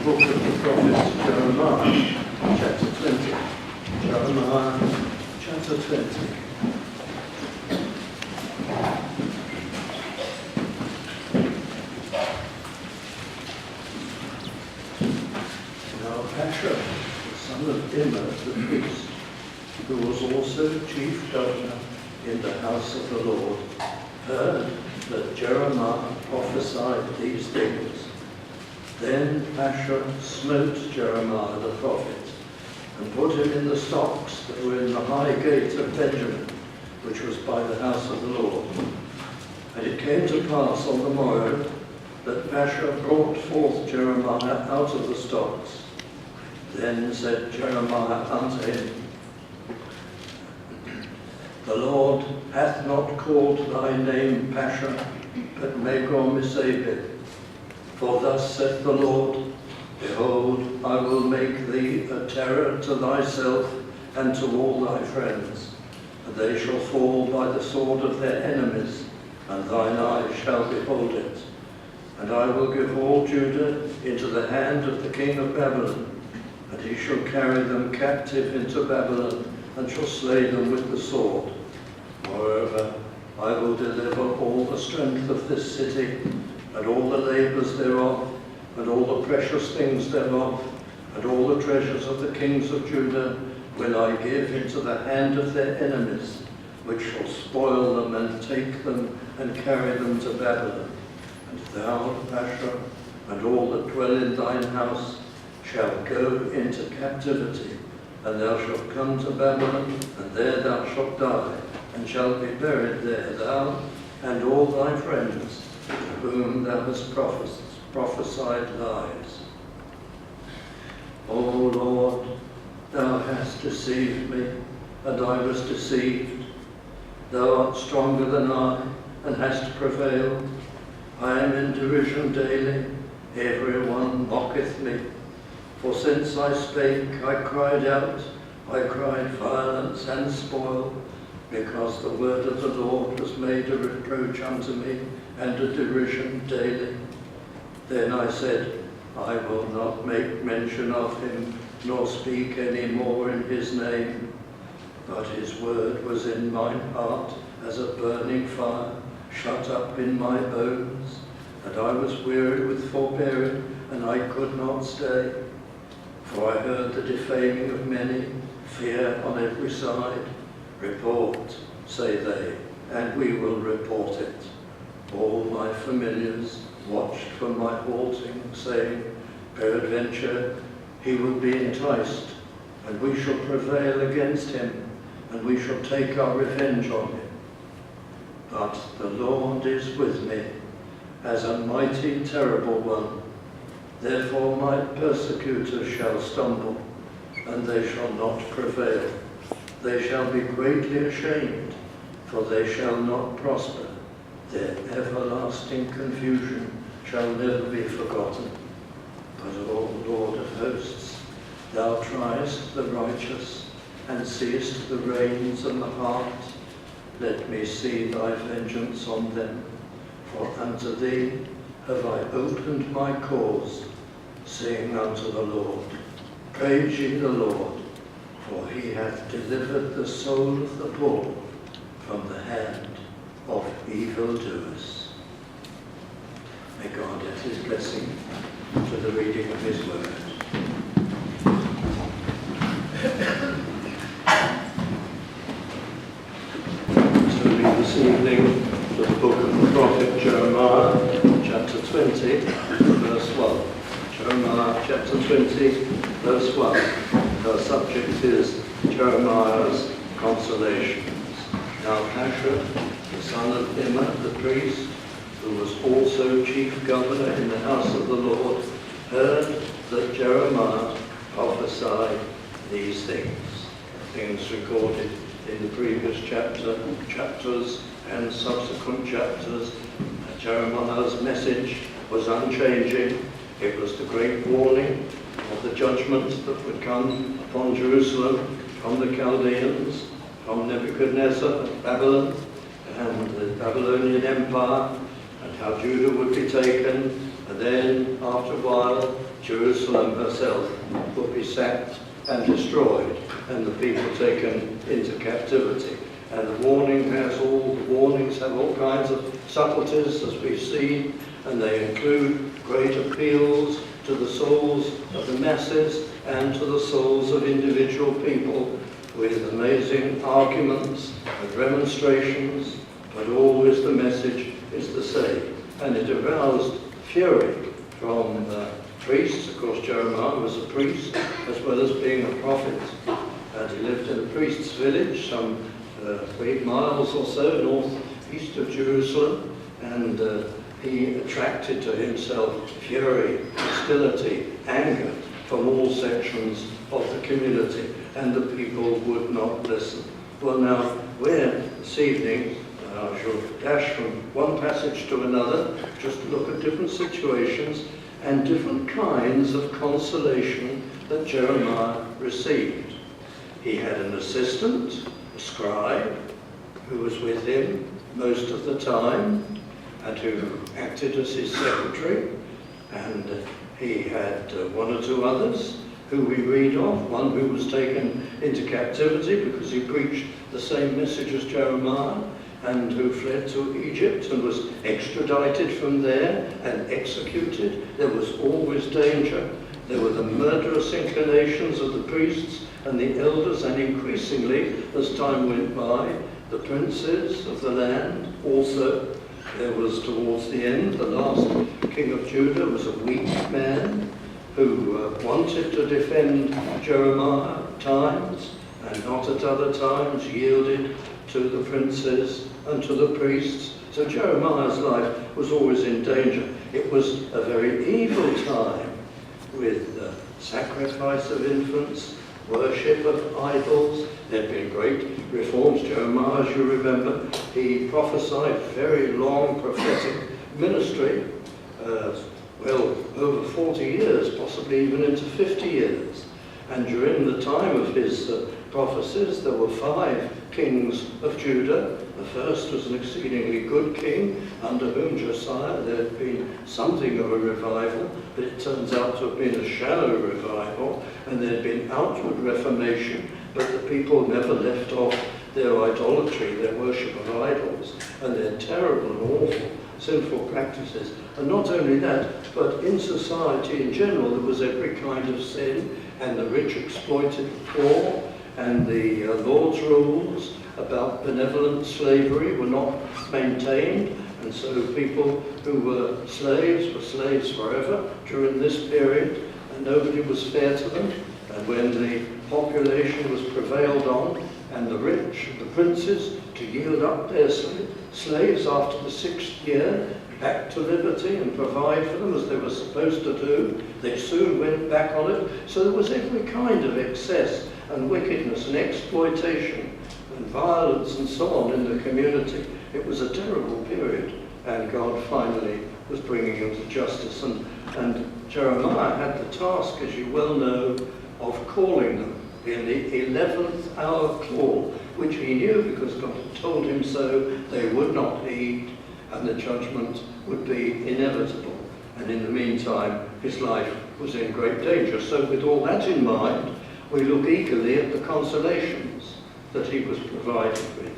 book of the prophet Jeremiah, chapter 20. Jeremiah, chapter 20. Now Pashur, the son of Immer the priest, who was also chief governor in the house of the Lord, heard that Jeremiah prophesied these things. Then Pashur smote Jeremiah the prophet, and put him in the stocks that were in the high gate of Benjamin, which was by the house of the Lord. And it came to pass on the morrow that Pashur brought forth Jeremiah out of the stocks. Then said Jeremiah unto him, The Lord hath not called thy name Pashur, but Magor-Missabib. For thus saith the Lord, Behold, I will make thee a terror to thyself and to all thy friends, and they shall fall by the sword of their enemies, and thine eyes shall behold it. And I will give all Judah into the hand of the king of Babylon, and he shall carry them captive into Babylon, and shall slay them with the sword. Moreover, I will deliver all the strength of this city, and all the labours thereof, and all the precious things thereof, and all the treasures of the kings of Judah, will I give into the hand of their enemies, which shall spoil them and take them and carry them to Babylon. And thou, Pashur, and all that dwell in thine house, shall go into captivity, and thou shalt come to Babylon, and there thou shalt die, and shalt be buried there, thou and all thy friends, to whom thou hast prophesied lies. O Lord, thou hast deceived me, and I was deceived. Thou art stronger than I, and hast prevailed. I am in derision daily, every one mocketh me. For since I spake, I cried out, I cried violence and spoil, because the word of the Lord was made a reproach unto me, and a derision daily. Then I said, I will not make mention of him, nor speak any more in his name. But his word was in mine heart as a burning fire, shut up in my bones. And I was weary with forbearing, and I could not stay. For I heard the defaming of many, fear on every side. Report, say they, and we will report it. All my familiars watched for my halting, saying, Peradventure he will be enticed, and we shall prevail against him, and we shall take our revenge on him. But the Lord is with me, as a mighty, terrible one. Therefore my persecutors shall stumble, and they shall not prevail. They shall be greatly ashamed, for they shall not prosper. Their everlasting confusion shall never be forgotten. But, O Lord of hosts, thou triest the righteous, and seest the reins and the heart. Let me see thy vengeance on them, for unto thee have I opened my cause. Sing unto the Lord, praise ye the Lord, for he hath delivered the soul of the poor from the hand of evildoers. May God add his blessing to the reading of his word. So we read this evening to the book of the prophet Jeremiah, chapter 20, verse 1. Jeremiah chapter 20, verse 1. Our subject is Jeremiah's consolations. Now Pashur, the son of Immer the priest, who was also chief governor in the house of the Lord, heard that Jeremiah prophesied these things. Things recorded in the previous chapters and subsequent chapters. Jeremiah's message was unchanging. It was the great warning of the judgment that would come upon Jerusalem from the Chaldeans, from Nebuchadnezzar of Babylon, and the Babylonian Empire, and how Judah would be taken, And then, after a while, Jerusalem herself would be sacked and destroyed, and the people taken into captivity. And the warnings have all kinds of subtleties, as we've seen, and they include great appeals to the souls of the masses and to the souls of individual people, with amazing arguments and remonstrations, but always the message is the same. And it aroused fury from priests. Of course, Jeremiah was a priest as well as being a prophet, and he lived in a priest's village some 8 miles or so northeast of Jerusalem, and he attracted to himself fury, hostility, anger from all sections of the community, and the people would not listen. Well, now, this evening, I shall dash from one passage to another, just to look at different situations and different kinds of consolation that Jeremiah received. He had an assistant, a scribe, who was with him most of the time and who acted as his secretary, and he had 1 or 2 others who we read of, one who was taken into captivity because he preached the same message as Jeremiah, and who fled to Egypt and was extradited from there and executed. There was always danger. There were the murderous inclinations of the priests and the elders, and increasingly, as time went by, the princes of the land also. There was, towards the end, the last king of Judah was a weak man who wanted to defend Jeremiah at times, and not at other times yielded to the princes and to the priests. So Jeremiah's life was always in danger. It was a very evil time, with sacrifice of infants, worship of idols. There had been great reforms. Jeremiah, as you remember, he prophesied very long prophetic ministry, over 40 years, possibly even into 50 years. And during the time of his prophecies, there were 5 kings of Judah. The first was an exceedingly good king, under whom Josiah there had been something of a revival, but it turns out to have been a shallow revival, and there had been outward reformation, but the people never left off their idolatry, their worship of idols, and their terrible and awful sinful practices. And not only that, but in society in general there was every kind of sin, and the rich exploited the poor, and the Lord's rules about benevolent slavery were not maintained, and so people who were slaves forever during this period, and nobody was fair to them. And when the population was prevailed on, and the rich, the princes, to yield up their slaves after the 6th year, back to liberty and provide for them as they were supposed to do, they soon went back on it. So there was every kind of excess and wickedness and exploitation and violence and so on in the community. It was a terrible period, and God finally was bringing them to justice. And Jeremiah had the task, as you well know, of calling them in the 11th hour call, which he knew because God had told him so. They would not heed, and the judgment would be inevitable. And in the meantime, his life was in great danger. So with all that in mind, we look eagerly at the consolations that he was provided with,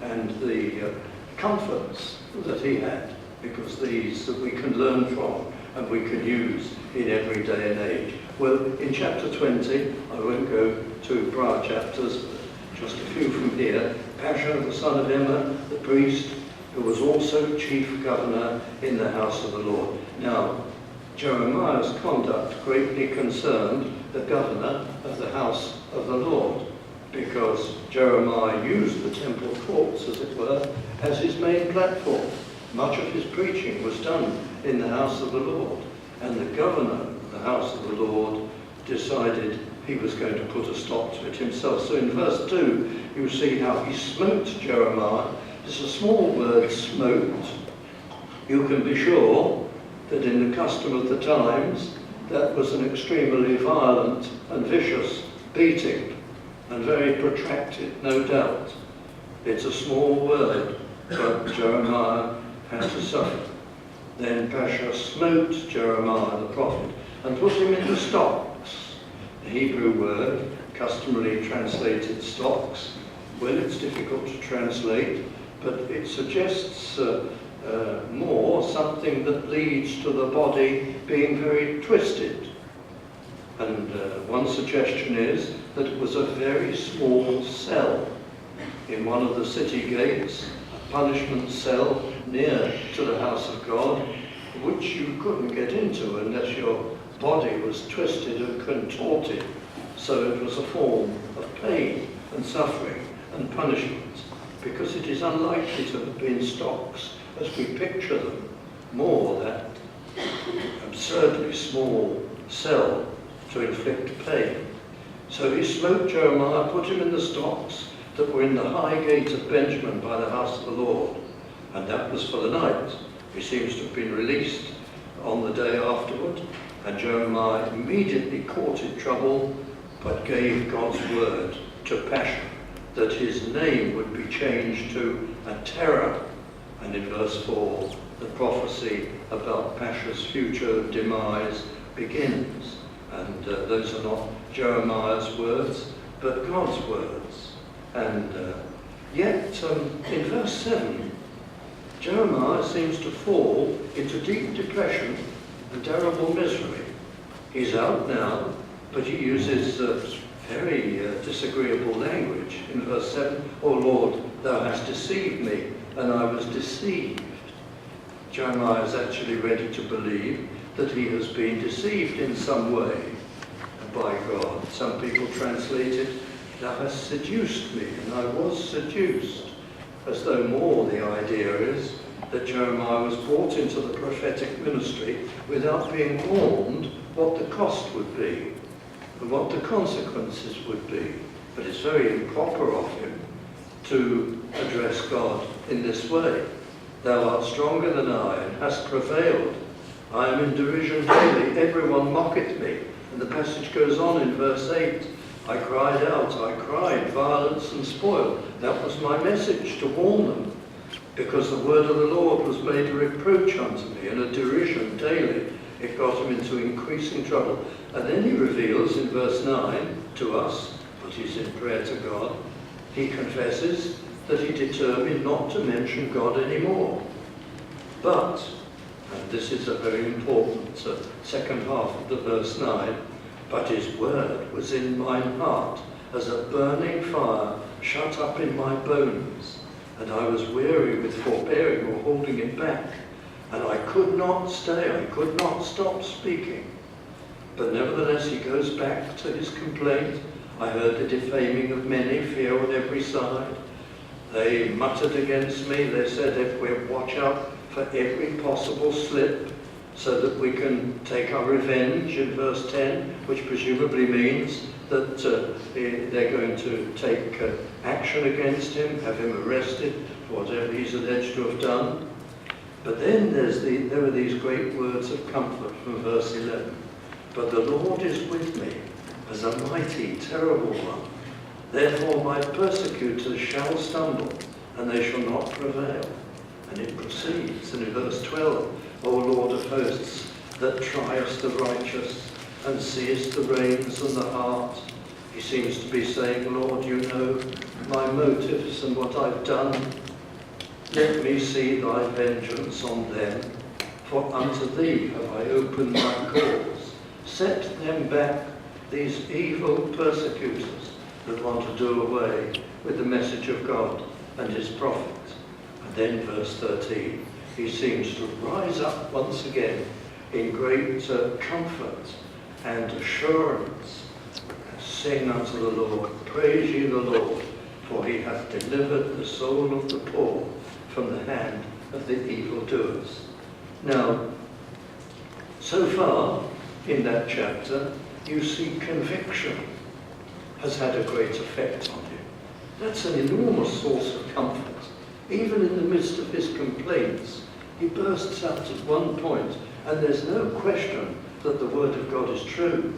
and the comforts that he had, because these that we can learn from and we can use in every day and age. Well, in chapter 20, I won't go to prior chapters, but just a few from here. Pasha, the son of Emma, the priest, who was also chief governor in the house of the Lord. Now, Jeremiah's conduct greatly concerned the governor of the house of the Lord, because Jeremiah used the temple courts, as it were, as his main platform. Much of his preaching was done in the house of the Lord, and the governor of the house of the Lord decided he was going to put a stop to it himself. So in verse 2, you see how he smote Jeremiah. It's a small word, smote. You can be sure that in the custom of the times, that was an extremely violent and vicious beating, and very protracted, no doubt. It's a small word, but Jeremiah had to suffer. Then Pasha smote Jeremiah the prophet and put him in the stocks. The Hebrew word, customarily translated stocks, well, it's difficult to translate, but it suggests more something that leads to the body being very twisted. And one suggestion is that it was a very small cell in one of the city gates, a punishment cell near to the house of God, which you couldn't get into unless your body was twisted and contorted. So it was a form of pain and suffering and punishment, because it is unlikely to have been stocks as we picture them, more that absurdly small cell to inflict pain. So he smote Jeremiah, put him in the stocks that were in the high gate of Benjamin by the house of the Lord. And that was for the night. He seems to have been released on the day afterward, and Jeremiah immediately courted trouble, but gave God's word to Pasha that his name would be changed to a terror. And in verse 4, the prophecy about Pasha's future demise begins. And those are not Jeremiah's words, but God's words. And yet, in verse 7, Jeremiah seems to fall into deep depression and terrible misery. He's out now, but he uses very disagreeable language. In verse 7, "O Lord, thou hast deceived me, and I was deceived." Jeremiah is actually ready to believe that he has been deceived in some way by God. Some people translate it, "Thou hast seduced me, and I was seduced," as though more the idea is that Jeremiah was brought into the prophetic ministry without being warned what the cost would be and what the consequences would be. But it's very improper of him to address God in this way. "Thou art stronger than I, and hast prevailed. I am in derision daily, everyone mocketh me." And the passage goes on in verse 8, "I cried out, I cried, violence and spoil." That was my message, to warn them, because the word of the Lord was made a reproach unto me, and a derision daily. It got him into increasing trouble. And then he reveals in verse 9 to us, but he's in prayer to God, he confesses that he determined not to mention God anymore. But, and this is a very important second half of the verse 9, "But his word was in mine heart, as a burning fire shut up in my bones. And I was weary with forbearing or holding it back. And I could not stay, I could not stop speaking." But nevertheless he goes back to his complaint. "I heard the defaming of many, fear on every side. They muttered against me, they said, if we watch out for every possible slip, so that we can take our revenge," in verse 10, which presumably means that they're going to take action against him, have him arrested for whatever he's alleged to have done. But then there are these great words of comfort from verse 11. "But the Lord is with me as a mighty, terrible one. Therefore my persecutors shall stumble, and they shall not prevail." And it proceeds, and in verse 12, "O Lord of hosts, that triest the righteous, and seest the reins and the heart." He seems to be saying, "Lord, you know my motives and what I've done. Let me see thy vengeance on them, for unto thee have I opened my cause. Set them back, these evil persecutors that want to do away with the message of God and his prophet." And then verse 13, he seems to rise up once again in great comfort and assurance. "Sing unto the Lord, praise ye the Lord, for he hath delivered the soul of the poor from the hand of the evildoers." Now, so far in that chapter, you see conviction has had a great effect on him. That's an enormous source of comfort. Even in the midst of his complaints, he bursts out at one point, and there's no question that the word of God is true.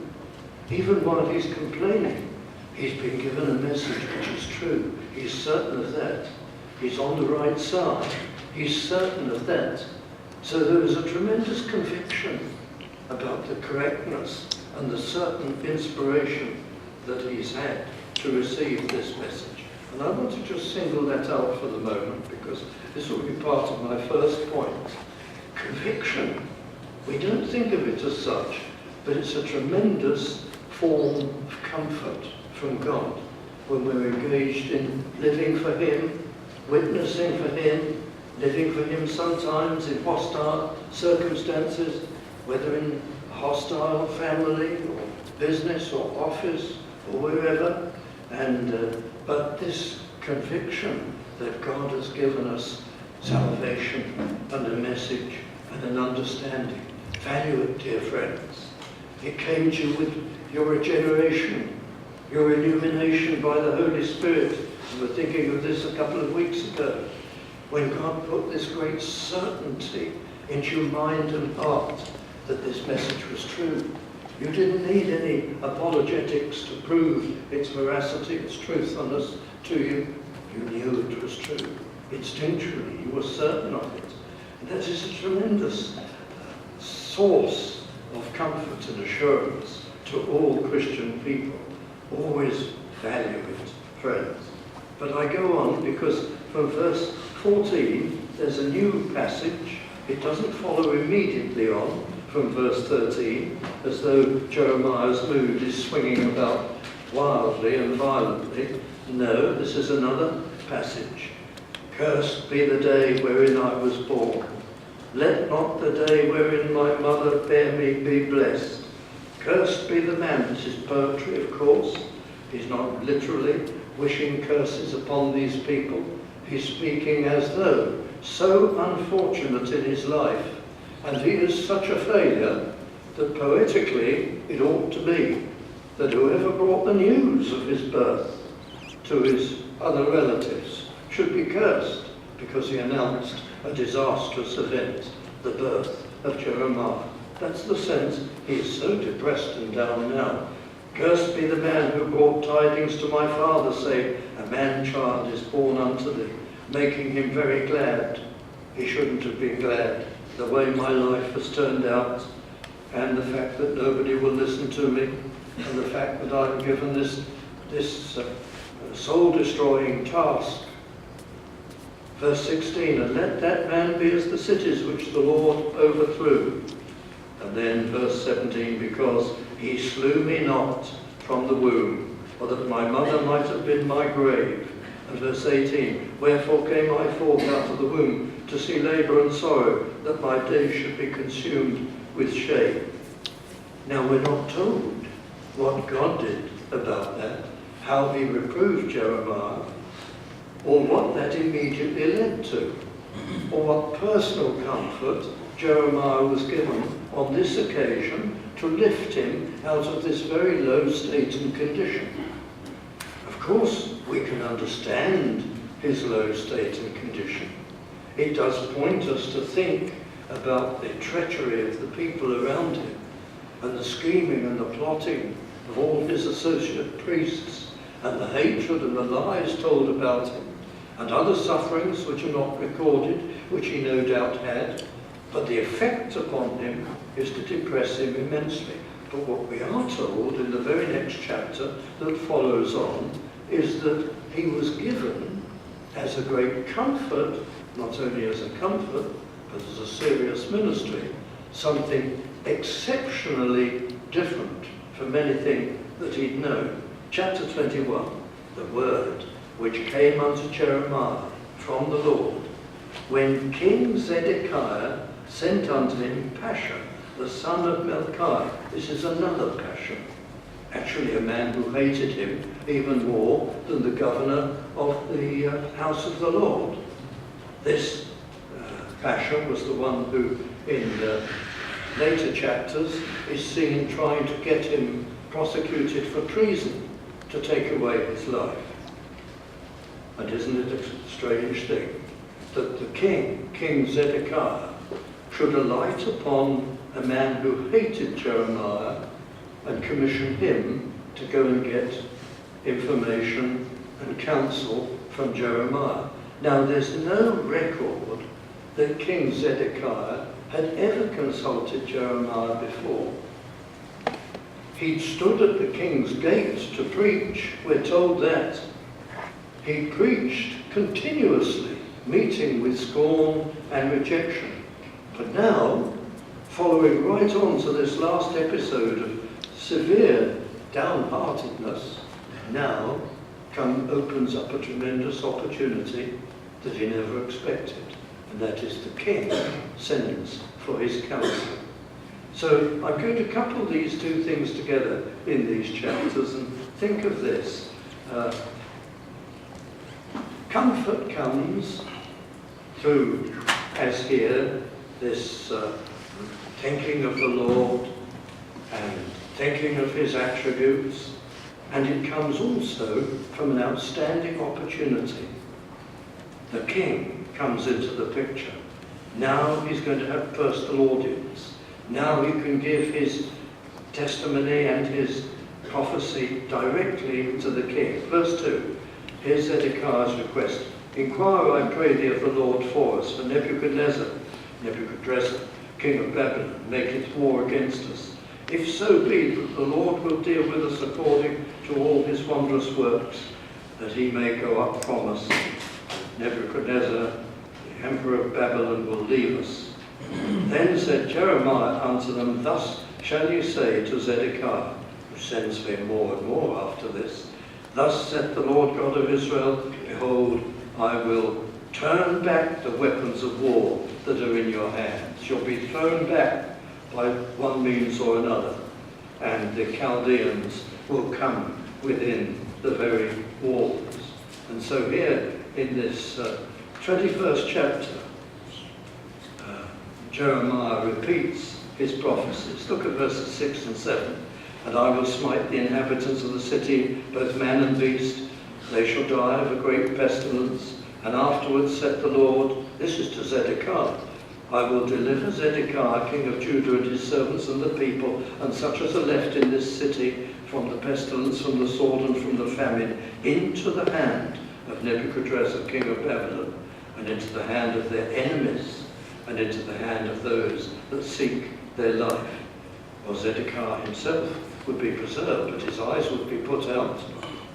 Even while he's complaining, he's been given a message which is true. He's certain of that. He's on the right side. He's certain of that. So there was a tremendous conviction about the correctness and the certain inspiration that he's had to receive this message. And I want to just single that out for the moment, because this will be part of my first point. Conviction, we don't think of it as such, but it's a tremendous form of comfort from God when we're engaged in living for him, witnessing for him, living for him sometimes in hostile circumstances, whether in a hostile family or business or office or wherever. But this conviction that God has given us salvation and a message and an understanding. Value it, dear friends. It came to you with your regeneration, your illumination by the Holy Spirit. We were thinking of this a couple of weeks ago, when God put this great certainty into your mind and heart that this message was true. You didn't need any apologetics to prove its veracity, its truthfulness to you. You knew it was true. Instinctually, you were certain of it. And that is a tremendous source of comfort and assurance to all Christian people. Always value it, friends. But I go on because from verse 14, there's a new passage. It doesn't follow immediately on from verse 13, as though Jeremiah's mood is swinging about wildly and violently. No, this is another passage. Cursed be the day wherein I was born. Let not the day wherein my mother bare me be blessed. Cursed be the man. This is poetry, of course. He's not literally wishing curses upon these people. He's speaking as though so unfortunate in his life, and he is such a failure that poetically it ought to be that whoever brought the news of his birth to his other relatives should be cursed, because he announced a disastrous event, the birth of Jeremiah. That's the sense. He is so depressed and down now. Cursed be the man who brought tidings to my father, saying, a man-child is born unto thee, making him very glad. He shouldn't have been glad. The way my life has turned out, and the fact that nobody will listen to me, and the fact that I'm given this soul-destroying task. Verse 16, and let that man be as the cities which the Lord overthrew. And then verse 17, because he slew me not from the womb, or that my mother might have been my grave. And verse 18, wherefore came I forth out of the womb to see labour and sorrow, that my days should be consumed with shame. Now we're not told what God did about that, how he reproved Jeremiah, or what that immediately led to, or what personal comfort Jeremiah was given on this occasion to lift him out of this very low state and condition. Of course, we can understand his low state and condition. It does point us to think about the treachery of the people around him, and the scheming and the plotting of all his associate priests, and the hatred and the lies told about him, and other sufferings which are not recorded, which he no doubt had. But the effect upon him is to depress him immensely. But what we are told in the very next chapter that follows on is that he was given as a great comfort, not only as a comfort, but as a serious ministry, something exceptionally different from anything that he'd known. Chapter 21, the word which came unto Jeremiah from the Lord, when King Zedekiah sent unto him Pasha, the son of Melchiah. This is another Pasha, actually a man who hated him even more than the governor of the house of the Lord. This Pasha was the one who, in later chapters, is seen trying to get him prosecuted for treason to take away his life. And isn't it a strange thing that the King Zedekiah, should alight upon a man who hated Jeremiah and commission him to go and get information and counsel from Jeremiah. Now, there's no record that King Zedekiah had ever consulted Jeremiah before. He'd stood at the king's gates to preach. We're told that. He preached continuously, meeting with scorn and rejection. But now, following right on to this last episode of severe downheartedness, now opens up a tremendous opportunity that he never expected, and that is the king sends for his counsel. So I'm going to couple these two things together in these chapters and think of this. Comfort comes through, as here, this thinking of the Lord and thinking of his attributes, and it comes also from an outstanding opportunity. The king comes into the picture. Now he's going to have personal audience. Now he can give his testimony and his prophecy directly to the king. Verse 2, here's Zedekiah's request. Inquire, I pray thee, of the Lord for us, for Nebuchadnezzar, king of Babylon, maketh war against us. If so be that the Lord will deal with us according to all his wondrous works, that he may go up from us. Nebuchadnezzar, the emperor of Babylon, will leave us. Then said Jeremiah unto them, Thus shall ye say to Zedekiah, who sends for him more and more after this, Thus saith the Lord God of Israel, Behold, I will turn back the weapons of war that are in your hands. Shall be thrown back by one means or another, and the Chaldeans will come within the very walls. And so here in this 21st chapter, Jeremiah repeats his prophecies. Look at verses 6 and 7. And I will smite the inhabitants of the city, both man and beast. They shall die of a great pestilence. And afterwards said the Lord, this is to Zedekiah, I will deliver Zedekiah, king of Judah, and his servants and the people, and such as are left in this city, from the pestilence, from the sword, and from the famine, into the hand of Nebuchadnezzar, king of Babylon, and into the hand of their enemies, and into the hand of those that seek their life. Or Zedekiah himself would be preserved, but his eyes would be put out,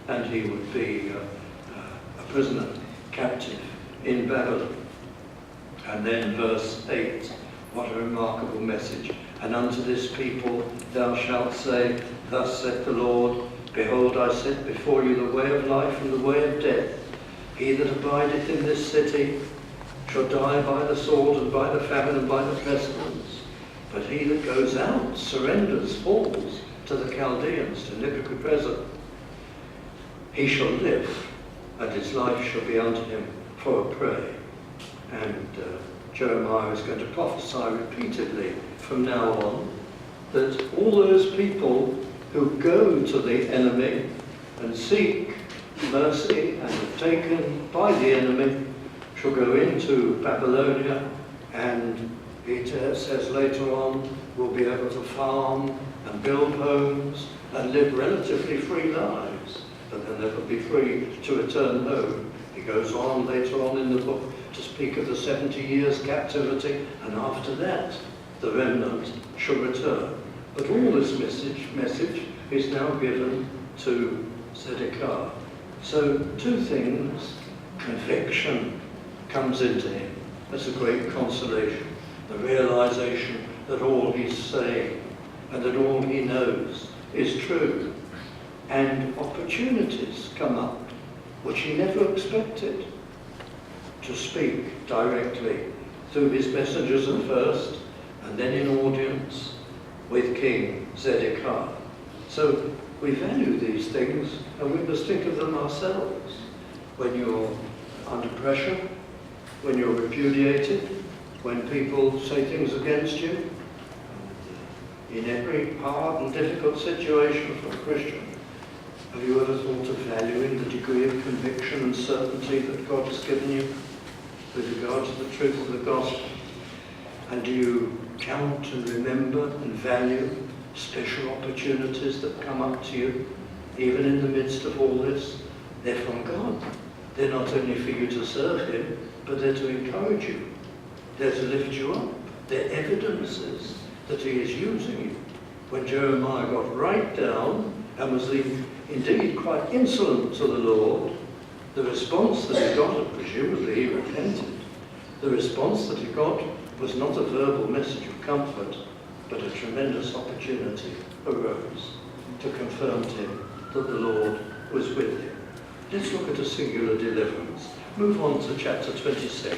and he would be a prisoner, captive in Babylon. And then verse 8, what a remarkable message. And unto this people thou shalt say, Thus saith the Lord, Behold, I set before you the way of life and the way of death. He that abideth in this city shall die by the sword and by the famine and by the pestilence. But he that goes out, surrenders, falls to the Chaldeans, to Nebuchadnezzar. He shall live, and his life shall be unto him for a prey. And Jeremiah is going to prophesy repeatedly from now on that all those people who go to the enemy and seek mercy and are taken by the enemy shall go into Babylonia, and it says later on will be able to farm and build homes and live relatively free lives, but they'll never be free to return home. He goes on later on in the book to speak of the 70 years captivity, and after that the remnant shall return. But all this message is now given to Zedekiah. So two things. Conviction comes into him. That's a great consolation. The realization that all he's saying and that all he knows is true. And opportunities come up which he never expected, to speak directly through his messengers at first, and then in audience with King Zedekiah. So we value these things, and we must think of them ourselves. When you're under pressure, when you're repudiated, when people say things against you, in every hard and difficult situation for a Christian, have you ever thought of valuing the degree of conviction and certainty that God has given you with regard to the truth of the gospel? And do you count and remember and value special opportunities that come up to you, even in the midst of all this? They're from God. They're not only for you to serve him, but they're to encourage you. They're to lift you up. They're evidences that he is using you. When Jeremiah got right down and was indeed quite insolent to the Lord, the response that he got, and presumably he repented, the response that he got was not a verbal message of comfort, but a tremendous opportunity arose to confirm to him that the Lord was with him. Let's look at a singular deliverance. Move on to chapter 26,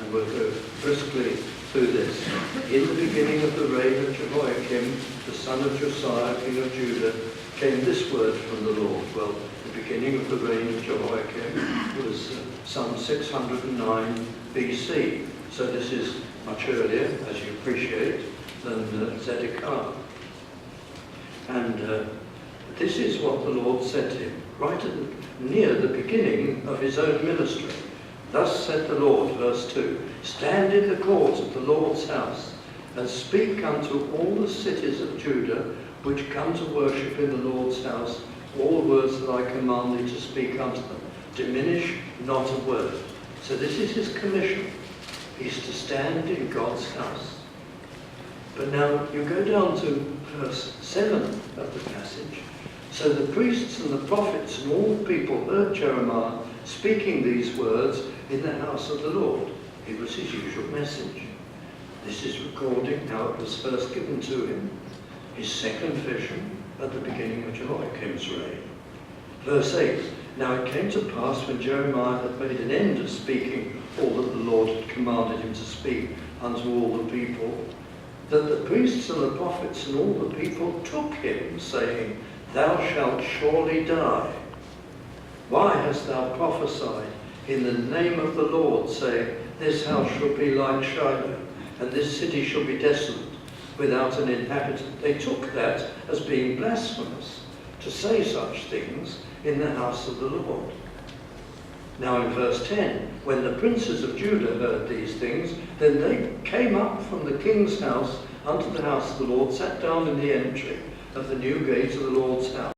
and we'll go briskly through this. In the beginning of the reign of Jehoiakim, the son of Josiah, king of Judah, came this word from the Lord. Well, the beginning of the reign of Jehoiakim was some 609 BC. So this is much earlier, as you appreciate, than Zedekiah. And this is what the Lord said to him, right near the beginning of his own ministry. Thus said the Lord, verse 2, stand in the court of the Lord's house, and speak unto all the cities of Judah, which come to worship in the Lord's house, all the words that I command thee to speak unto them. Diminish not a word. So this is his commission. He's to stand in God's house. But now you go down to verse 7 of the passage. So the priests and the prophets and all the people heard Jeremiah speaking these words in the house of the Lord. It was his usual message. This is recording how it was first given to him, his second vision at the beginning of Jehoiakim's reign. Verse 8, now it came to pass when Jeremiah had made an end of speaking all that the Lord had commanded him to speak unto all the people, that the priests and the prophets and all the people took him, saying, thou shalt surely die. Why hast thou prophesied in the name of the Lord, saying, this house shall be like Shiloh, and this city shall be desolate, without an inhabitant? They took that as being blasphemous, to say such things in the house of the Lord. Now in verse 10, when the princes of Judah heard these things, then they came up from the king's house unto the house of the Lord, sat down in the entry of the new gate of the Lord's house.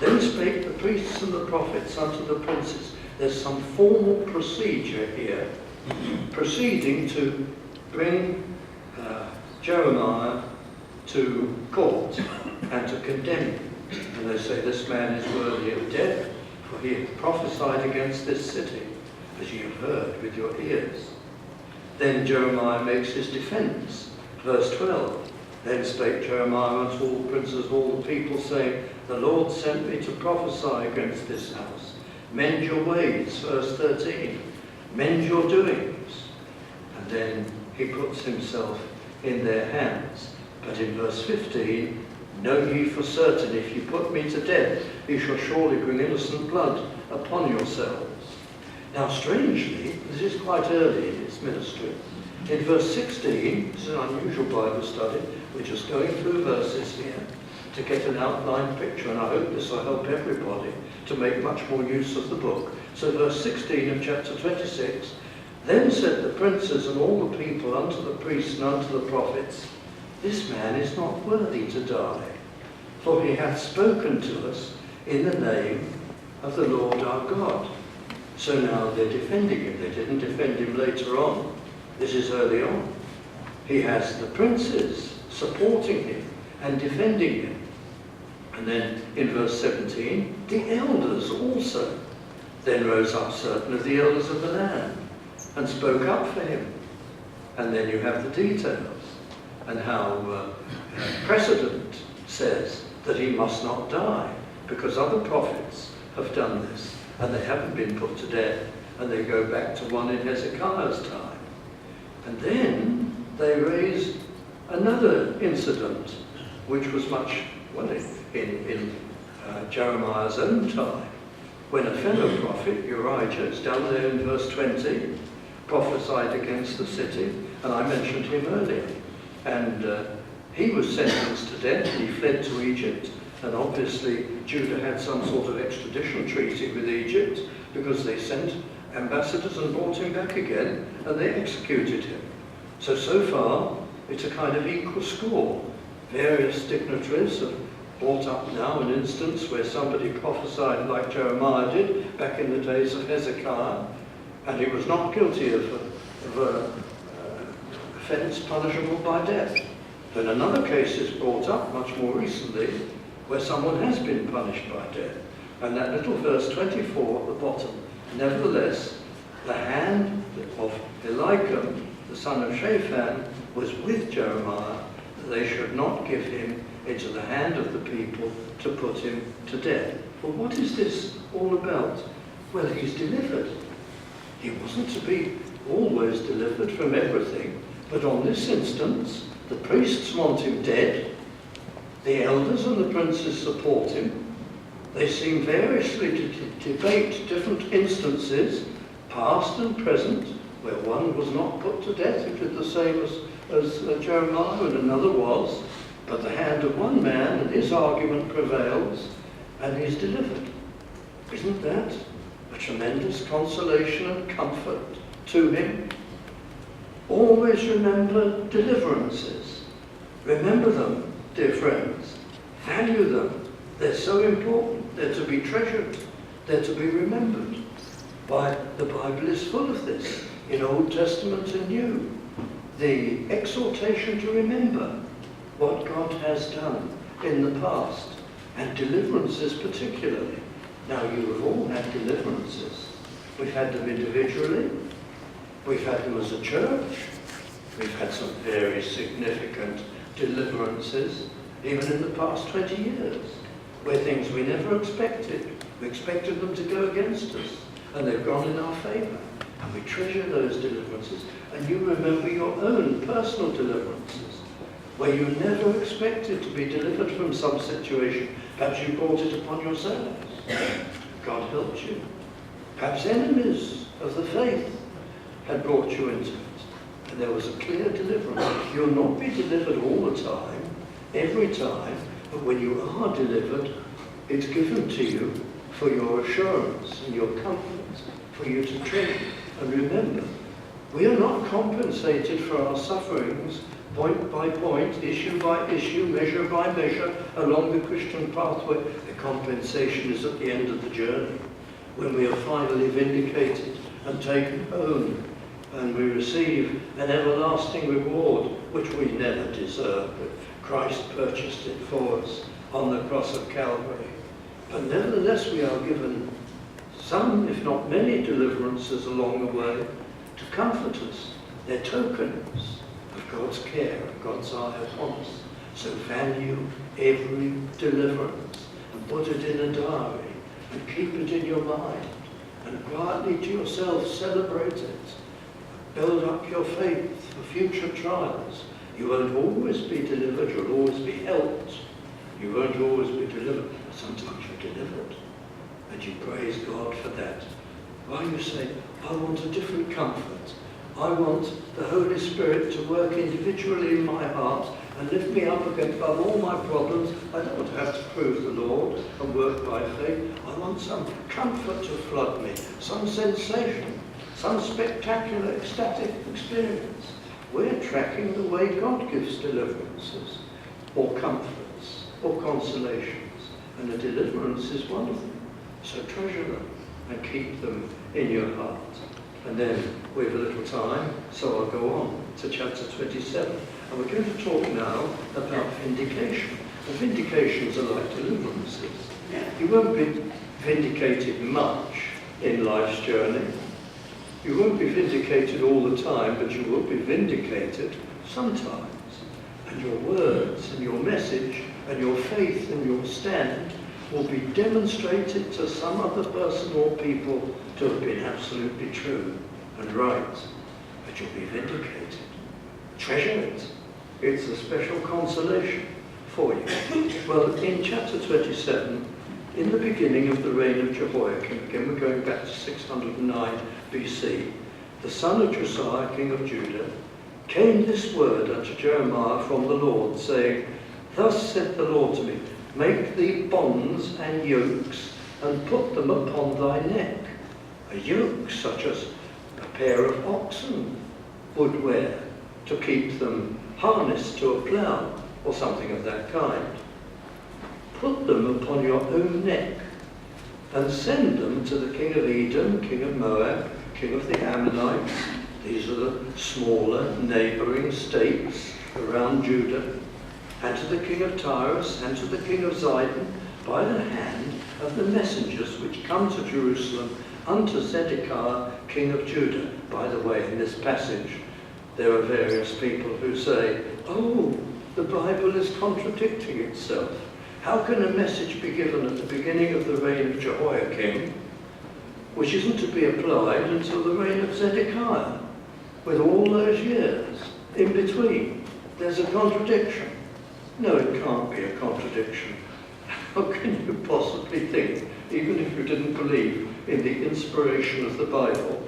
Then spake the priests and the prophets unto the princes. There's some formal procedure here, proceeding to bring Jeremiah to court and to condemn him. And they say, this man is worthy of death, for he hath prophesied against this city, as ye have heard with your ears. Then Jeremiah makes his defense. Verse 12, then spake Jeremiah unto all the princes of all the people, saying, the Lord sent me to prophesy against this house. Mend your ways, verse 13. Mend your doings. And then he puts himself in their hands. But in verse 15, know ye for certain, if ye put me to death, ye shall surely bring innocent blood upon yourselves. Now strangely, this is quite early in his ministry. In verse 16, this is an unusual Bible study, we're just going through verses here to get an outline picture, and I hope this will help everybody to make much more use of the book. So verse 16 of chapter 26, then said the princes and all the people unto the priests and unto the prophets, this man is not worthy to die, for he hath spoken to us in the name of the Lord our God. So now they're defending him. They didn't defend him later on. This is early on. He has the princes supporting him and defending him. And then in verse 17, the elders also. Then rose up certain of the elders of the land and spoke up for him. And then you have the details and how precedent says that he must not die, because other prophets have done this and they haven't been put to death, and they go back to one in Hezekiah's time. And then they raise another incident which was much, well, in Jeremiah's own time, when a fellow prophet, Uriah, it's down there in verse 20, prophesied against the city, and I mentioned him earlier. And he was sentenced to death, and he fled to Egypt, and obviously Judah had some sort of extradition treaty with Egypt, because they sent ambassadors and brought him back again, and they executed him. So far, it's a kind of equal score. Various dignitaries have brought up now an instance where somebody prophesied like Jeremiah did back in the days of Hezekiah, and he was not guilty of offence punishable by death. Then another case is brought up much more recently where someone has been punished by death. And that little verse 24 at the bottom, nevertheless, the hand of Eliakim, the son of Shaphan, was with Jeremiah, that they should not give him into the hand of the people to put him to death. Well, what is this all about? Well, he's delivered. He wasn't to be always delivered from everything, but on this instance, the priests want him dead, the elders and the princes support him. They seem variously to debate different instances, past and present, where one was not put to death who did the same as Jeremiah, and another was, but the hand of one man and his argument prevails, and he's delivered. Isn't that a tremendous consolation and comfort to him? Always remember deliverances. Remember them, dear friends. Value them. They're so important. They're to be treasured. They're to be remembered. The Bible is full of this, in Old Testament and New. The exhortation to remember what God has done in the past, and deliverances particularly. Now, you have all had deliverances. We've had them individually. We've had them as a church. We've had some very significant deliverances, even in the past 20 years, where things we never expected. We expected them to go against us, and they've gone in our favour. And we treasure those deliverances. And you remember your own personal deliverances, where you never expected to be delivered from some situation. Perhaps you brought it upon yourselves. God helped you. Perhaps enemies of the faith had brought you into it. And there was a clear deliverance. You'll not be delivered all the time, every time, but when you are delivered, it's given to you for your assurance and your comfort, for you to treasure and remember. We are not compensated for our sufferings point by point, issue by issue, measure by measure, along the Christian pathway. The compensation is at the end of the journey, when we are finally vindicated and taken home, and we receive an everlasting reward, which we never deserve, but Christ purchased it for us on the cross of Calvary. But nevertheless, we are given some, if not many, deliverances along the way to comfort us. They're tokens of God's care and God's eye upon us. So value every deliverance and put it in a diary and keep it in your mind and quietly to yourself celebrate it. Build up your faith for future trials. You won't always be delivered, you'll always be helped. You won't always be delivered, but sometimes you're delivered. And you praise God for that. While you say, I want a different comfort. I want the Holy Spirit to work individually in my heart and lift me up above all my problems. I don't want to have to prove the Lord and work by faith. I want some comfort to flood me, some sensation, some spectacular ecstatic experience. We're tracking the way God gives deliverances, or comforts, or consolations, and a deliverance is one of them. So treasure them and keep them in your heart. And then we have a little time, so I'll go on to chapter 27. And we're going to talk now about vindication. And vindications are like deliverances. You won't be vindicated much in life's journey. You won't be vindicated all the time, but you will be vindicated sometimes. And your words and your message and your faith and your stand will be demonstrated to some other person or people to have been absolutely true and right. But you'll be vindicated. Treasure it. It's a special consolation for you. Well, in chapter 27, in the beginning of the reign of Jehoiakim, again we're going back to 609 BC, the son of Josiah, king of Judah, came this word unto Jeremiah from the Lord, saying, Thus said the Lord to me, Make thee bonds and yokes, and put them upon thy neck. A yoke such as a pair of oxen would wear, to keep them harnessed to a plough, or something of that kind. Put them upon your own neck, and send them to the king of Edom, king of Moab, king of the Ammonites, These are the smaller neighbouring states around Judah, and to the king of Tyrus and to the king of Zidon by the hand of the messengers which come to Jerusalem unto Zedekiah king of Judah. By the way, in this passage there are various people who say, oh, the Bible is contradicting itself. How can a message be given at the beginning of the reign of Jehoiakim which isn't to be applied until the reign of Zedekiah, with all those years in between? There's a contradiction. No, it can't be a contradiction. How can you possibly think, even if you didn't believe in the inspiration of the Bible,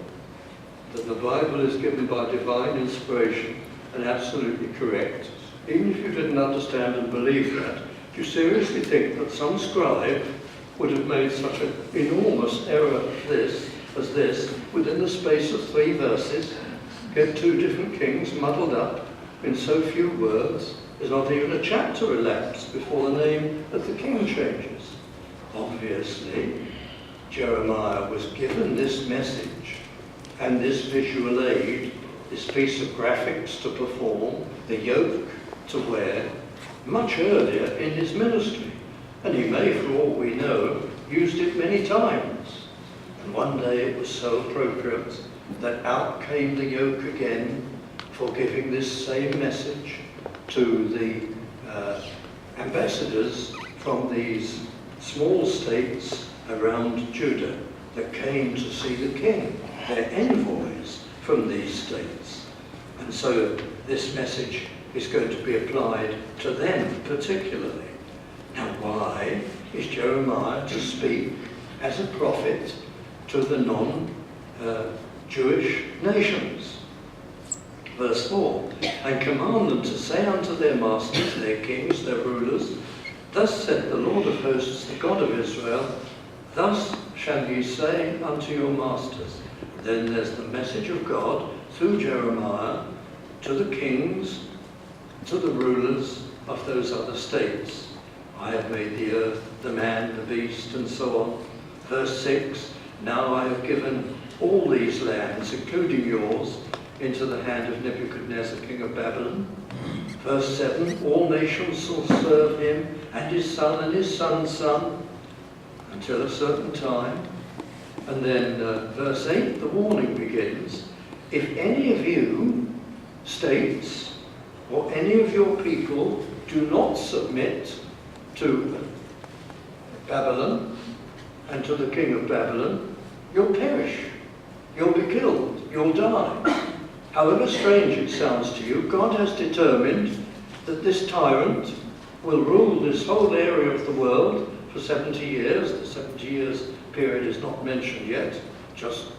that the Bible is given by divine inspiration and absolutely correct? Even if you didn't understand and believe that, do you seriously think that some scribe would have made such an enormous error as this within the space of 3 verses, get 2 different kings muddled up in so few words? There's not even a chapter elapsed before the name of the king changes. Obviously, Jeremiah was given this message and this visual aid, this piece of graphics to perform, the yoke to wear, much earlier in his ministry. And he may, for all we know, used it many times. And one day it was so appropriate that out came the yoke again for giving this same message to the ambassadors from these small states around Judah that came to see the king, their envoys from these states. And so this message is going to be applied to them particularly. Now, why is Jeremiah to speak as a prophet to the non-Jewish nations? Verse 4, and command them to say unto their masters, their kings, their rulers, thus said the Lord of hosts, the God of Israel, thus shall ye say unto your masters. Then there's the message of God through Jeremiah to the kings, to the rulers of those other states. I have made the earth, the man, the beast, and so on. Verse 6, now I have given all these lands, including yours, into the hand of Nebuchadnezzar, king of Babylon. Verse 7, all nations shall serve him, and his son and his son's son, until a certain time. And then verse 8, the warning begins. If any of you, states, or any of your people do not submit to Babylon and to the king of Babylon, you'll perish, you'll be killed, you'll die. However strange it sounds to you, God has determined that this tyrant will rule this whole area of the world for 70 years. The 70 years period is not mentioned yet, just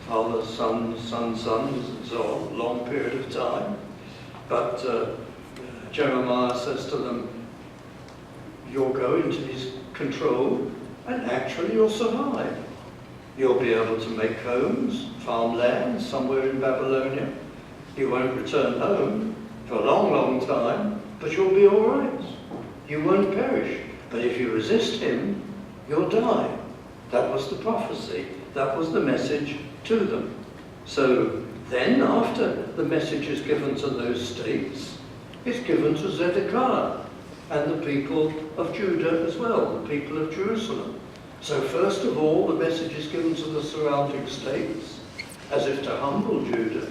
father, son, sons, and so on, long period of time. But Jeremiah says to them, you'll go into his control and actually you'll survive. You'll be able to make homes, farmland somewhere in Babylonia. You won't return home for a long, long time, but you'll be all right. You won't perish. But if you resist him, you'll die. That was the prophecy. That was the message to them. So then, after the message is given to those states, it's given to Zedekiah and the people of Judah as well, the people of Jerusalem. So first of all, the message is given to the surrounding states, as if to humble Judah,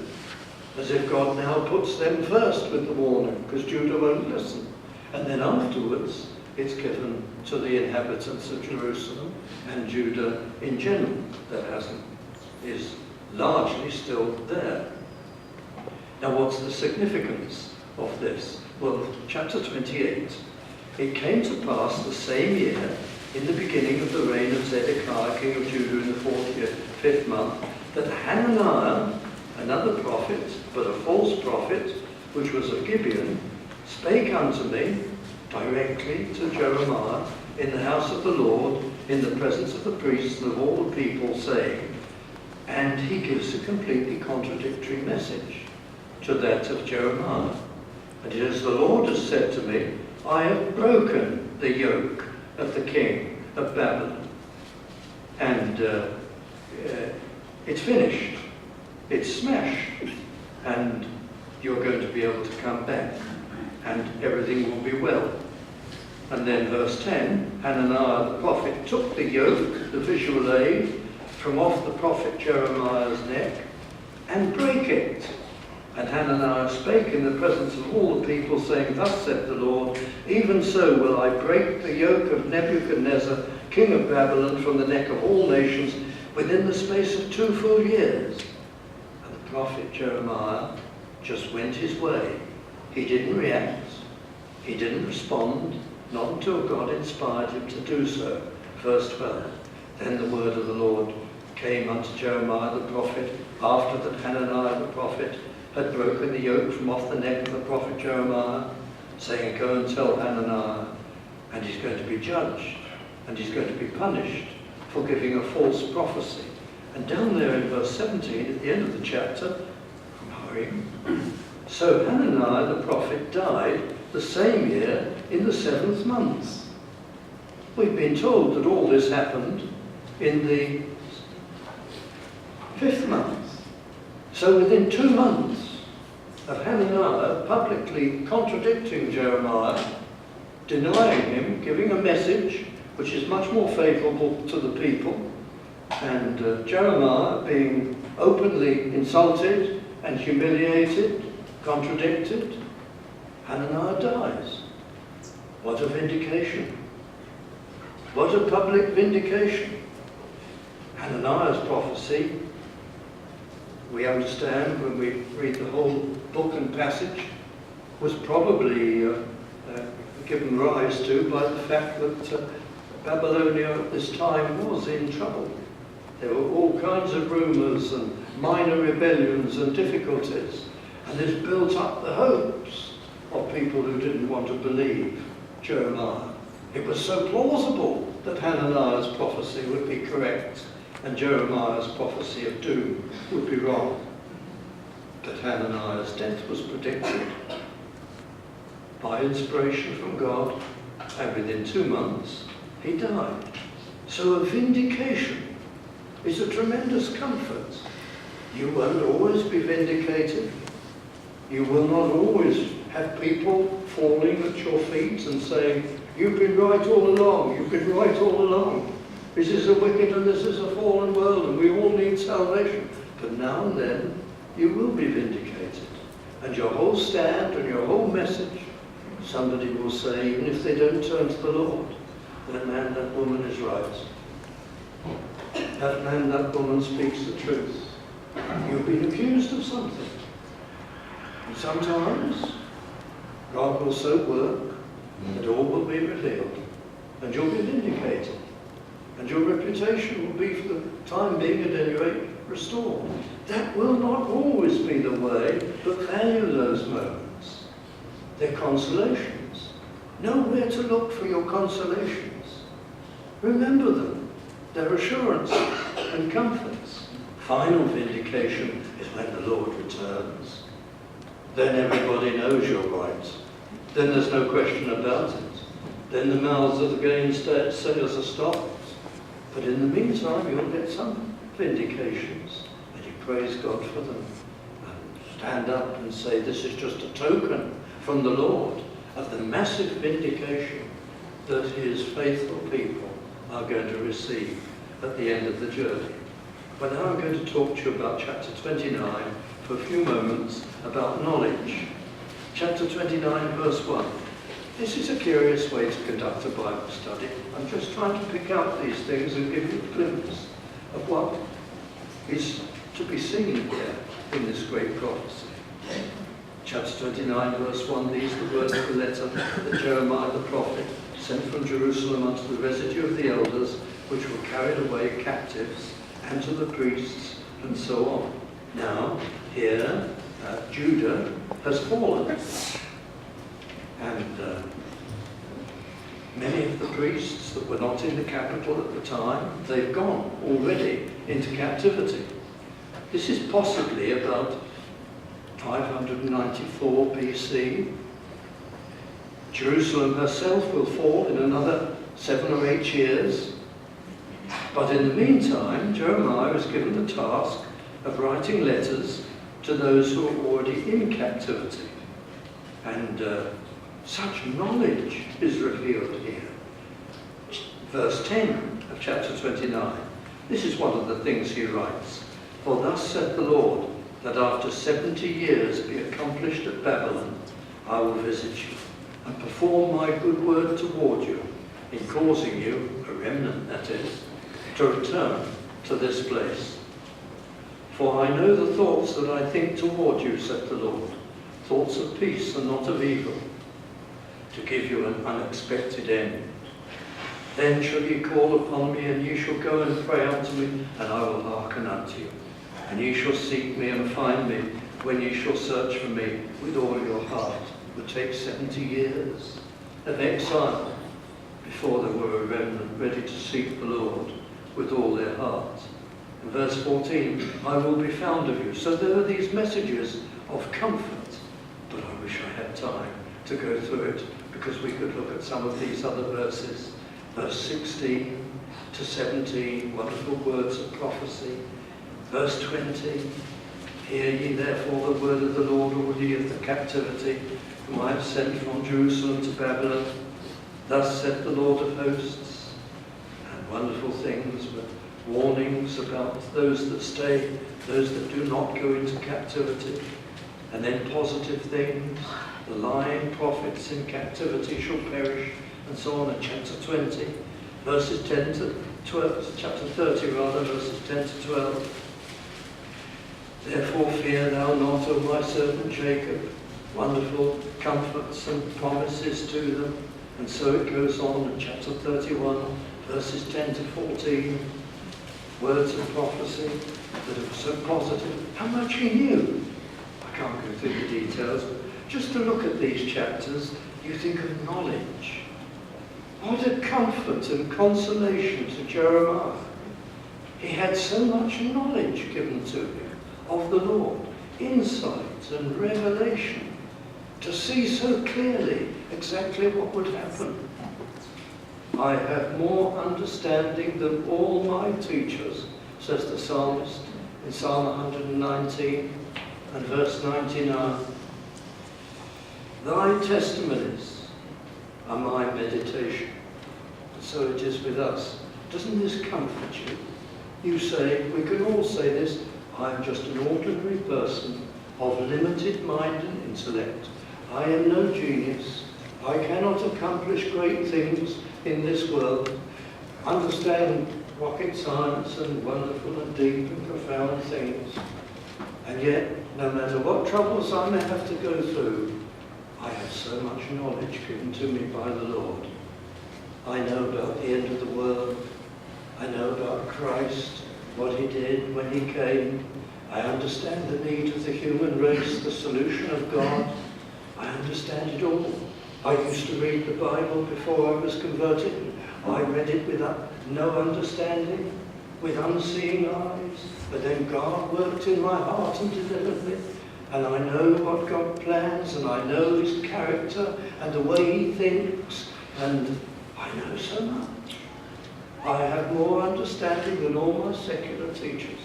as if God now puts them first with the warning, because Judah won't listen. And then afterwards, it's given to the inhabitants of Jerusalem and Judah in general, that is largely still there. Now, what's the significance of this? Well, chapter 28, it came to pass the same year, in the beginning of the reign of Zedekiah, king of Judah, in the 5th month, that Hananiah, another prophet, but a false prophet, which was of Gibeon, spake unto me directly to Jeremiah in the house of the Lord, in the presence of the priests and of all the people, saying, and he gives a completely contradictory message to that of Jeremiah. And it is, the Lord has said to me, I have broken the yoke of the king of Babylon. And it's finished. it's smashed, and you're going to be able to come back, and everything will be well. And then verse 10, Hananiah the prophet took the yoke, the visual aid, from off the prophet Jeremiah's neck, and brake it. And Hananiah spake in the presence of all the people, saying, Thus saith the Lord, even so will I break the yoke of Nebuchadnezzar, king of Babylon, from the neck of all nations, within the space of 2 full years. And the prophet Jeremiah just went his way. He didn't react. He didn't respond, not until God inspired him to do so. Verse 12, Then the word of the Lord came unto Jeremiah the prophet, after that Hananiah the prophet had broken the yoke from off the neck of the prophet Jeremiah, saying, Go and tell Hananiah, and he's going to be judged, and he's going to be punished for giving a false prophecy. And down there in verse 17, at the end of the chapter, I'm hurrying, so Hananiah the prophet died the same year in the 7th month. We've been told that all this happened in the 5th month. So within 2 months of Hananiah publicly contradicting Jeremiah, denying him, giving a message which is much more favourable to the people, and Jeremiah being openly insulted and humiliated, contradicted, Hananiah dies. What a vindication. What a public vindication. Hananiah's prophecy, we understand when we read the whole book and passage, was probably given rise to by the fact that Babylonia at this time was in trouble. There were all kinds of rumours and minor rebellions and difficulties, and this built up the hopes of people who didn't want to believe Jeremiah. It was so plausible that Hananiah's prophecy would be correct and Jeremiah's prophecy of doom would be wrong. But Hananiah's death was predicted by inspiration from God, and within 2 months he died. So a vindication is a tremendous comfort. You won't always be vindicated. You will not always have people falling at your feet and saying, You've been right all along, you've been right all along. This is a wicked and this is a fallen world and we all need salvation. But now and then you will be vindicated. And your whole stand and your whole message, somebody will say, even if they don't turn to the Lord, that man, that woman is right. That man, that woman speaks the truth. You've been accused of something. And sometimes God will so work that all will be revealed, and you'll be vindicated, and your reputation will be, for the time being at any rate, restored. That will not always be the way, but value those moments. They're consolations. Know where to look for your consolations. Remember them. They're assurances and comforts. Final vindication is when the Lord returns. Then everybody knows you're right. Then there's no question about it. Then the mouths of the gainsayers are stopped. But in the meantime, you'll get some vindications, and you praise God for them. And stand up and say, this is just a token from the Lord of the massive vindication that his faithful people are going to receive at the end of the journey. But now I'm going to talk to you about chapter 29 for a few moments about knowledge. Chapter 29, verse 1. This is a curious way to conduct a Bible study. I'm just trying to pick out these things and give you a glimpse of what is to be seen here in this great prophecy. Chapter 29, verse 1, these are the words of the letter that Jeremiah the prophet sent from Jerusalem unto the residue of the elders, which were carried away captives, and to the priests, and so on. Now, here, Judah has fallen. And many of the priests that were not in the capital at the time, they've gone already into captivity. This is possibly about 594 BC. Jerusalem herself will fall in another 7 or 8 years. But in the meantime, Jeremiah is given the task of writing letters to those who are already in captivity. And such knowledge is revealed here. Verse 10 of chapter 29. This is one of the things he writes. For thus said the Lord, that after 70 years be accomplished at Babylon, I will visit you, and perform my good word toward you, in causing you, a remnant that is, to return to this place. For I know the thoughts that I think toward you, said the Lord, thoughts of peace and not of evil, to give you an unexpected end. Then shall ye call upon me, and ye shall go and pray unto me, and I will hearken unto you. And ye shall seek me and find me, when ye shall search for me with all your heart. It would take 70 years of exile before there were a remnant ready to seek the Lord with all their heart. In verse 14, I will be found of you. So there are these messages of comfort, but I wish I had time to go through it, because we could look at some of these other verses. Verse 16 to 17, wonderful words of prophecy. Verse 20, hear ye therefore the word of the Lord, all ye of the captivity, whom I have sent from Jerusalem to Babylon. Thus said the Lord of hosts. And wonderful things, but warnings about those that stay, those that do not go into captivity. And then positive things, the lying prophets in captivity shall perish, and so on in chapter 20, verses 10 to 12, chapter 30 rather, verses 10 to 12. Therefore fear thou not, O my servant Jacob. Wonderful comforts and promises to them. And so it goes on in chapter 31, verses 10 to 14. Words of prophecy that are so positive. How much he knew. I can't go through the details, but just to look at these chapters, you think of knowledge. What a comfort and consolation to Jeremiah. He had so much knowledge given to him of the Lord, insight and revelation, to see so clearly exactly what would happen. I have more understanding than all my teachers, says the psalmist in Psalm 119 and verse 99. Thy testimonies are my meditation. And so it is with us. Doesn't this comfort you? You say, we can all say this, I am just an ordinary person of limited mind and intellect. I am no genius. I cannot accomplish great things in this world. Understand rocket science and wonderful and deep and profound things. And yet, no matter what troubles I may have to go through, I have so much knowledge given to me by the Lord. I know about the end of the world. I know about Christ, what he did when he came. I understand the need of the human race, the solution of God. I understand it all. I used to read the Bible before I was converted. I read it with no understanding, with unseeing eyes. But then God worked in my heart and delivered me. And I know what God plans, and I know his character and the way he thinks. And I know so much. I have more understanding than all my secular teachers.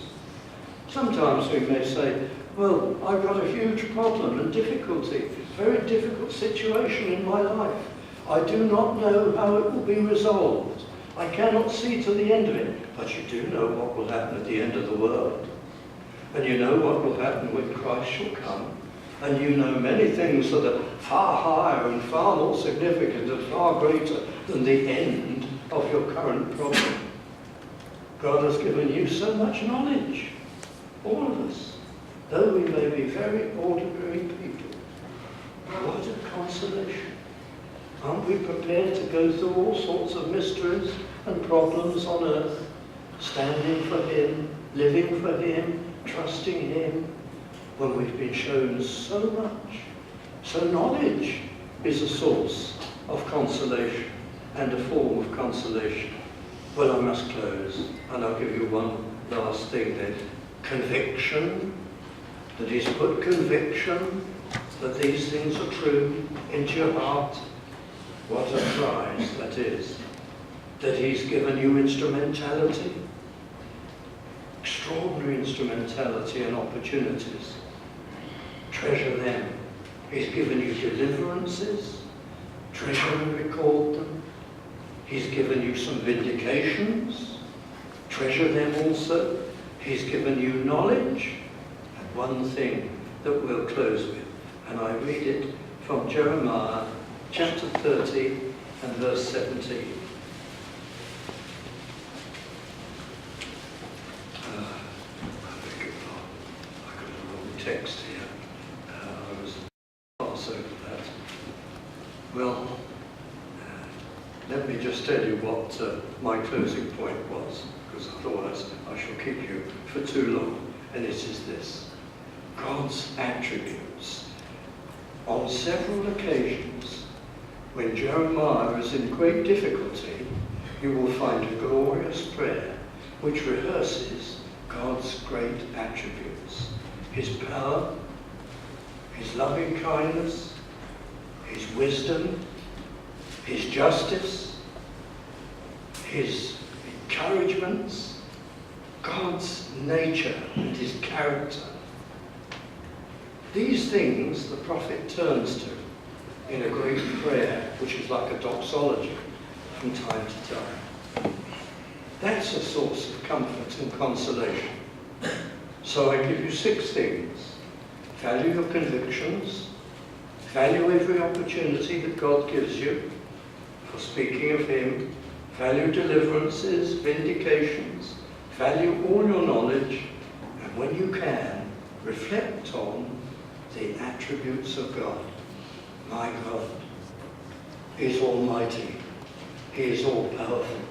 Sometimes we may say, well, I've got a huge problem and difficulty, very difficult situation in my life. I do not know how it will be resolved. I cannot see to the end of it. But you do know what will happen at the end of the world. And you know what will happen when Christ shall come. And you know many things that are far higher and far more significant and far greater than the end of your current problem. God has given you so much knowledge, all of us, though we may be very ordinary people. What a consolation. Aren't we prepared to go through all sorts of mysteries and problems on earth, standing for him, living for him, trusting him, when we've been shown so much? So knowledge is a source of consolation and a form of consolation. Well, I must close, and I'll give you one last thing then. Conviction, that he's put conviction that these things are true into your heart. What a prize that is. That he's given you instrumentality. extraordinary instrumentality and opportunities. Treasure them. He's given you deliverances. Treasure and record them. He's given you some vindications. Treasure them also. He's given you knowledge. And one thing that we'll close with, and I read it from Jeremiah chapter 30 and verse 17. Text here. I was pass over that. Well, let me just tell you what my closing point was, because otherwise I shall keep you for too long. And it is this: God's attributes. On several occasions, when Jeremiah is in great difficulty, you will find a glorious prayer which rehearses God's great attributes. His power, his loving kindness, his wisdom, his justice, his encouragements, God's nature and his character. These things the prophet turns to in a great prayer, which is like a doxology from time to time. That's a source of comfort and consolation. So I give you 6 things. Value your convictions. Value every opportunity that God gives you for speaking of him. Value deliverances, vindications. Value all your knowledge. And when you can, reflect on the attributes of God. My God is almighty. He is all-powerful.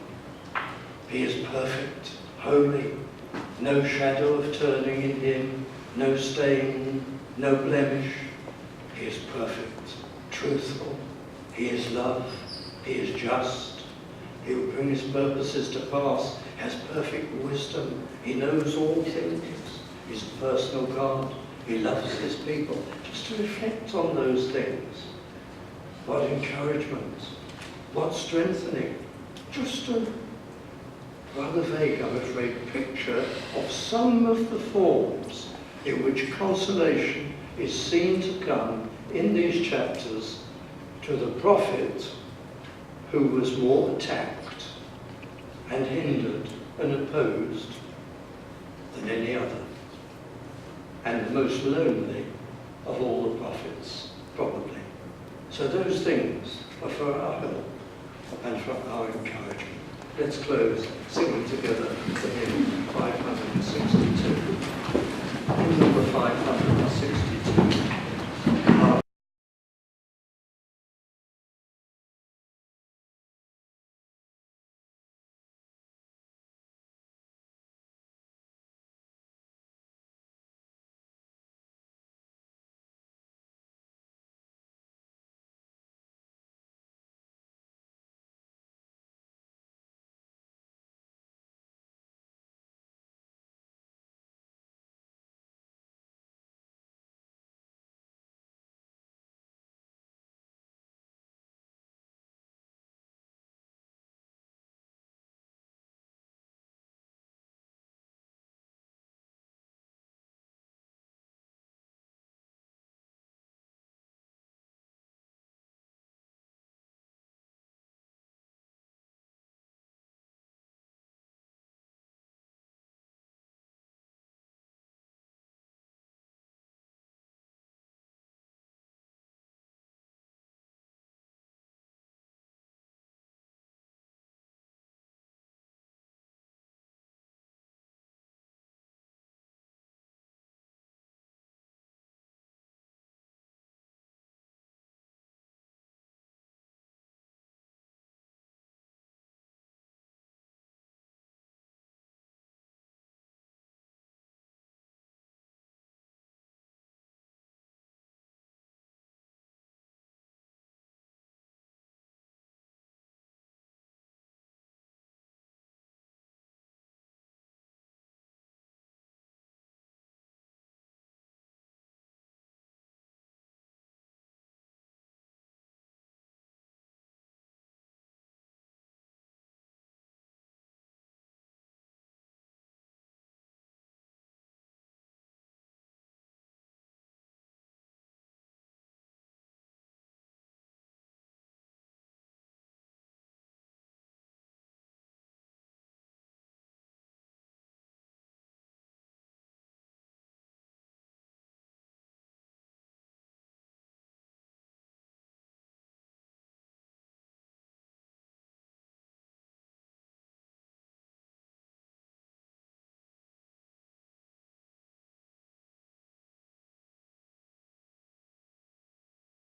He is perfect, holy. No shadow of turning in him, no stain, no blemish. He is perfect, truthful. He is love. He is just. He will bring his purposes to pass, has perfect wisdom. He knows all things. He's a personal God. He loves his people. Just to reflect on those things. What encouragement. What strengthening. Just a rather vague, I'm afraid, picture of some of the forms in which consolation is seen to come in these chapters to the prophet who was more attacked and hindered and opposed than any other, and the most lonely of all the prophets, probably. So those things are for our help and for our encouragement. Let's close singing together the hymn 562. Hymn number 562.